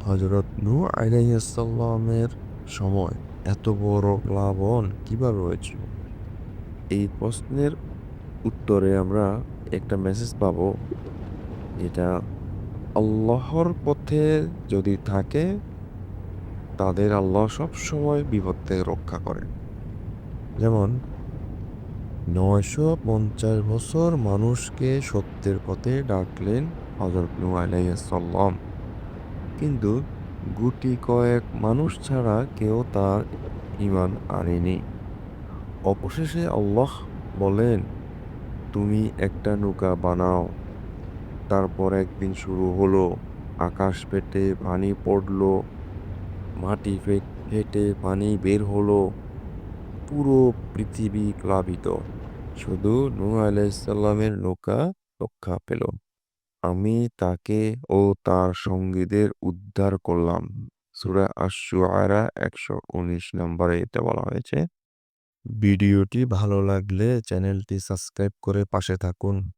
হযরত নূহ আলাইহিস সালামের সময় এত বড় প্লাবন কিভাবে হয়েছিল? এই প্রশ্নের উত্তরে আমরা একটা মেসেজ পাবো, যেটা আল্লাহর পথে যদি থাকে তাদের আল্লাহ সবসময় বিপদ থেকে রক্ষা করেন। যেমন ৯৫০ বছর মানুষকে সত্যের পথে ডাকলেন হযরত নূহ আলাইহিস সালাম। কিন্তু গুটি কয়েক মানুষ ছাড়া কেউ তার ঈমান আনেনি। অবশেষে আল্লাহ বলেন, "তুমি একটা নৌকা বানাও।" তারপর একদিন শুরু হলো। আকাশ ফেটে পানি পড়লো, মাটি ফেটে পানি বের হলো। পুরো পৃথিবী প্লাবিত। শুধু নূহ আলাইহিস সালামের নৌকা রক্ষা পেল। আমি তাকে ও তার সঙ্গীদের উদ্ধার করলাম। সূরা আশ-শুআরা ১১৯ নম্বরে এটা বলা হয়েছে। ভিডিওটি ভালো লাগলে চ্যানেলটি সাবস্ক্রাইব করে পাশে থাকুন।